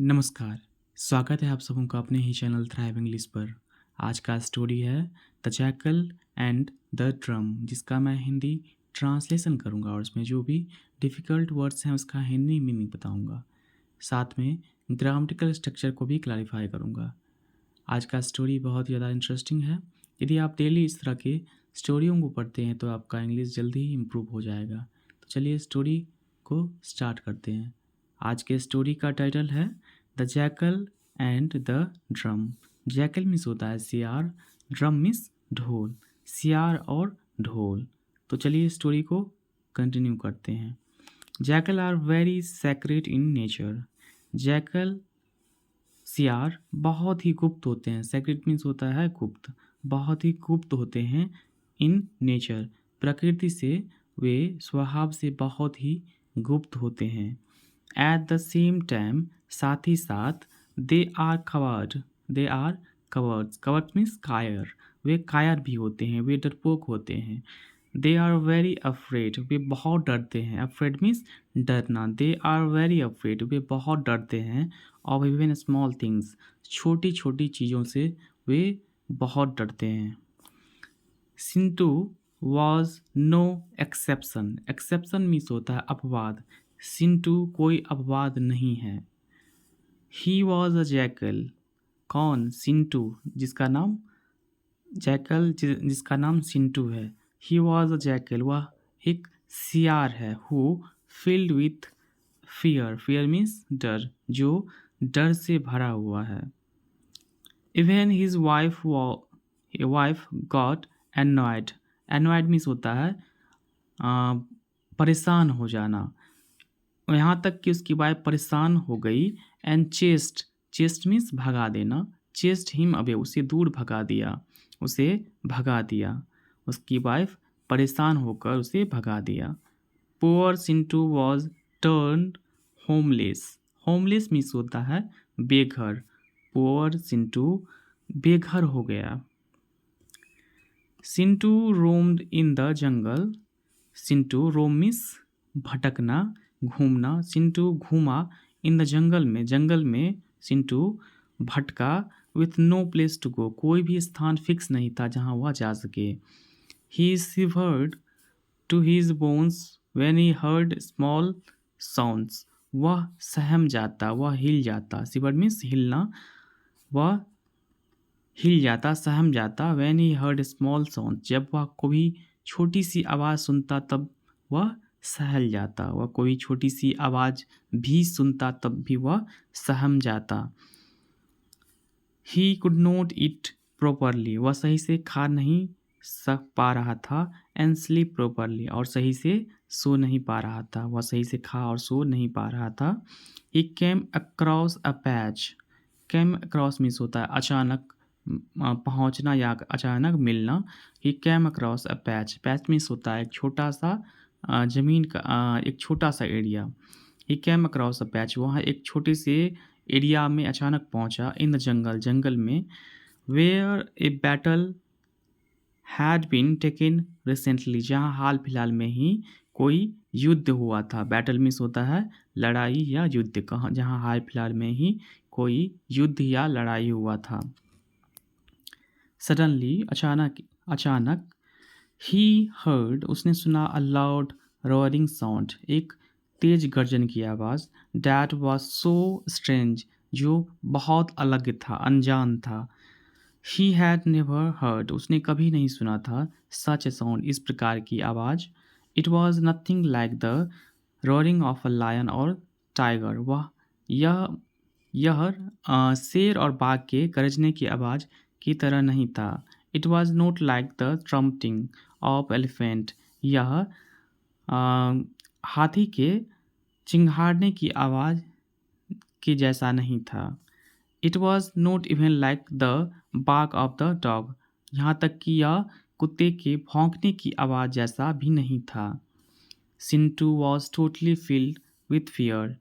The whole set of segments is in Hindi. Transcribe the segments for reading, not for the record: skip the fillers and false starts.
नमस्कार, स्वागत है आप सबों का अपने ही चैनल थ्राइव इंग्लिश पर। आज का स्टोरी है the jackal and the drum, जिसका मैं हिंदी ट्रांसलेशन करूँगा और उसमें जो भी डिफ़िकल्ट वर्ड्स हैं उसका हिंदी मीनिंग बताऊँगा। साथ में ग्रामेटिकल स्ट्रक्चर को भी क्लैरिफाई करूँगा। आज का स्टोरी बहुत ज़्यादा इंटरेस्टिंग है। यदि आप डेली इस तरह के स्टोरियों को पढ़ते हैं तो आपका इंग्लिश जल्दी ही इम्प्रूव हो जाएगा। तो चलिए स्टोरी को स्टार्ट करते हैं। आज के स्टोरी का टाइटल है the jackal and the drum. Jackal means होता है सियार, ड्रम मीन्स ढोल, सियार और ढोल। तो चलिए स्टोरी को कंटिन्यू करते हैं। Jackal are very secret in nature. Jackal सियार बहुत ही गुप्त होते हैं। सेक्रेट मीन्स होता है गुप्त, बहुत ही गुप्त होते हैं इन नेचर, प्रकृति से वे स्वभाव से बहुत ही गुप्त होते हैं। एट द सेम टाइम, साथ ही साथ, they are cowards. Coward means कायर, वे कायर भी होते हैं, वे डरपोक होते हैं। दे आर वेरी अफ्रेड, वे बहुत डरते हैं। अफ्रेड मीन्स डरना। दे आर वेरी अफ्रेड, वे बहुत डरते हैं। और इवन स्मॉल थिंग्स, छोटी छोटी चीज़ों से वे बहुत डरते हैं। Sintu was no exception. Exception means होता है अपवाद। सिंटू कोई अपवाद नहीं है। He was a jackal. कौन? सिंटू, जिसका नाम जैकल, जिसका नाम सिंटू है। ही वॉज अ जैकल, वह एक सियार है। Who filled with fear, fear means डर, जो डर से भरा हुआ है। Even his wife got annoyed. Annoyed means होता है परेशान हो जाना। यहाँ तक कि उसकी वाइफ परेशान हो गई। एंड चेस्ट, चेस्ट मीन्स भगा देना। चेस्ट हिम अवे, उसे दूर भगा दिया, उसे भगा दिया। उसकी वाइफ परेशान होकर उसे भगा दिया। Poor Sintu was turned homeless. Homeless means होता है बेघर। पुअर सिंटू बेघर हो गया। Sintu roamed in the jungle. Sintu roam means भटकना, घूमना। सिंटू घूमा इन द जंगल में, जंगल में सिंटू भटका। With no place to go, कोई भी स्थान फिक्स नहीं था जहाँ वह जा सके। He shivered to his bones when he heard small sounds. वह सहम जाता, वह हिल जाता। शिवर मीन्स हिलना, वह हिल जाता, सहम जाता। When he heard small sound, जब वह कोई छोटी सी आवाज़ सुनता तब वह सहल जाता। वह कोई छोटी सी आवाज़ भी सुनता तब भी वह सहम जाता। He could not eat properly, वह सही से खा नहीं सक पा रहा था। एंड स्लीप प्रॉपरली, और सही से सो नहीं पा रहा था। वह सही से खा और सो नहीं पा रहा था। He came across a patch. Came across means होता है अचानक पहुंचना या अचानक मिलना। He came across a patch. Patch means होता है एक छोटा सा ज़मीन का एक छोटा सा area. He came across a patch, वहाँ एक छोटे से एरिया में अचानक पहुंचा। इन द जंगल, जंगल में। Where a battle had been taken recently, जहाँ हाल फिलहाल में ही कोई युद्ध हुआ था। बैटल मीन्स होता है लड़ाई या युद्ध, कहाँ जहाँ हाल फिलहाल में ही कोई युद्ध या लड़ाई हुआ था। सडनली, अचानक, अचानक। ही हर्ड, उसने सुना अ लाउड रोअरिंग साउंड, एक तेज गर्जन की आवाज़। डैट वॉज सो स्ट्रेंज, जो बहुत अलग था, अनजान था। ही हैड नेवर हर्ड, उसने कभी नहीं सुना था। सच ए साउंड, इस प्रकार की आवाज़। It was nothing like the roaring of a lion और टाइगर, वह यह शेर और बाघ के गरजने की आवाज़ की तरह नहीं था। It was not like the trumpeting of elephant, यह हाथी के चिंघाड़ने की आवाज़ के जैसा नहीं था। It was not even like the bark of the dog, यहाँ तक कि यह कुत्ते के भौंकने की आवाज़ जैसा भी नहीं था। Sintu was totally filled with fear.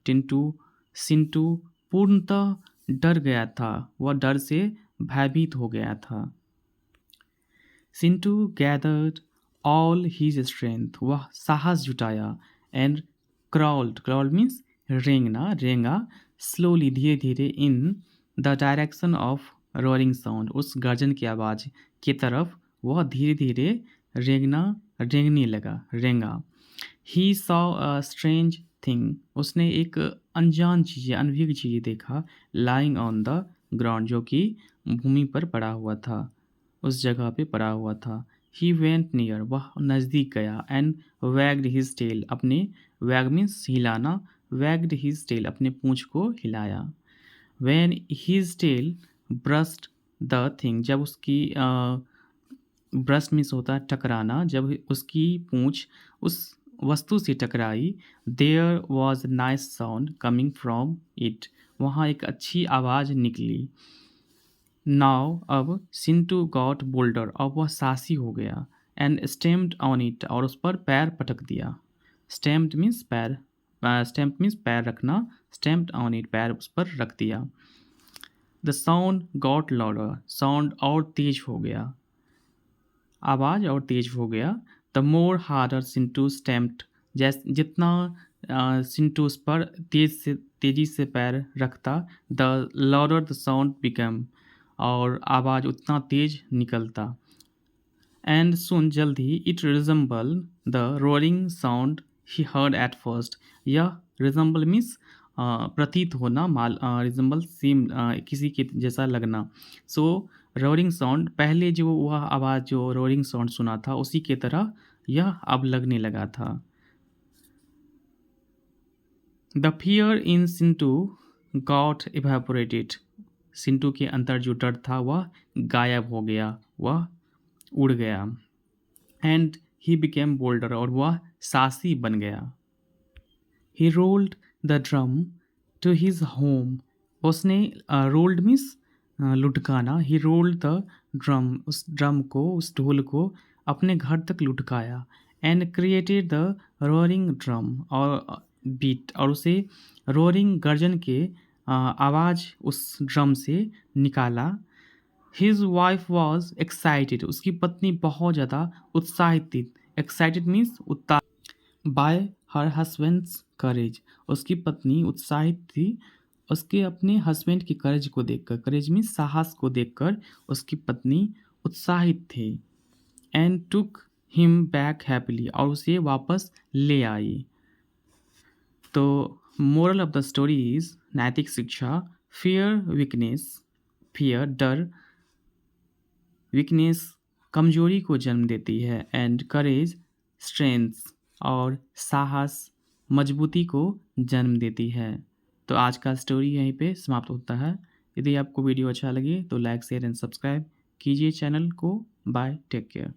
Sintu पूर्णतः डर गया था, वह डर से भयभीत हो गया था। Sintu gathered all his strength, वह साहस जुटाया। एंड क्राउल्ड, क्राउल्ड मीन्स रेंगना रेंगा स्लोली धीरे धीरे in the direction of roaring sound, उस गर्जन की आवाज़ की तरफ वह धीरे धीरे रेंगने लगा, रेंगा। He saw a strange thing, उसने एक अनजान चीज़ अनभिज्ञ चीज़ देखा, लाइंग ऑन द ग्राउंड, जो कि भूमि पर पड़ा हुआ था, उस जगह पे पड़ा हुआ था। ही वेंट नियर, वह नज़दीक गया, एंड वैग्ड हिज टेल, अपने वैग मीन्स हिलाना, वैग्ड हिज टेल अपने पूँछ को हिलाया। When his tail brushed the thing, जब उसकी ब्रस्ट मीन्स होता है टकराना, जब उसकी पूँछ उस वस्तु से टकराई, there was nice sound coming from it, वहाँ एक अच्छी आवाज़ निकली। नाउ अब सिंटू गॉट बोल्डर, अब वह साहसी हो गया, एंड स्टेम्प्ड ऑन इट, और उस पर पैर पटक दिया। स्टेम्प्ड मीन्स पैर, स्टेम्प मीन्स पैर रखना, स्टेम्प्ड ऑन इट पैर उस पर रख दिया। The sound got louder, sound और तेज हो गया, आवाज़ और तेज हो गया। The more harder Sintu stamped, जितना सिंटू उस पर तेज़ी से पैर रखता, the louder the sound become, और आवाज़ उतना तेज निकलता। एंड सुन जल्द ही it resemble the roaring sound he heard at first, यह रिजम्बल मीन्स प्रतीत होना, रिजम्बल सेम किसी के जैसा लगना। सो रोअरिंग साउंड, पहले जो वह आवाज़ जो रोअरिंग साउंड सुना था उसी के तरह यह अब लगने लगा था। The fear in Sintu got evaporated, Sintu के अंदर जो डर था वह गायब हो गया, वह उड़ गया। एंड ही बिकेम बोल्डर, और वह साहसी बन गया। He rolled the drum to his home, उसने रोल्ड मीन्स लुढ़काना, ही रोल्ड द ड्रम, उस ड्रम को, उस ढोल को अपने घर तक लुढ़काया। And created the roaring drum, और बीट, और उसे रोअरिंग गर्जन के आवाज़ उस ड्रम से निकाला। हिज वाइफ वॉज एक्साइटेड, उसकी पत्नी बहुत ज़्यादा उत्साहित थी। Excited means by her husband's courage, उसकी पत्नी उत्साहित थी उसके अपने हस्बैंड की करेज को देखकर, करेज मीन्स साहस को देखकर उसकी पत्नी उत्साहित थी। And took him back happily, और उसे वापस ले आई। तो moral of the story is, नैतिक शिक्षा, फियर वीकनेस, फियर डर, वीकनेस कमजोरी को जन्म देती है, एंड करेज स्ट्रेंथ, और साहस मजबूती को जन्म देती है। तो आज का स्टोरी यहीं पे समाप्त होता है। यदि आपको वीडियो अच्छा लगे तो लाइक शेयर एंड सब्सक्राइब कीजिए चैनल को। Bye, take care.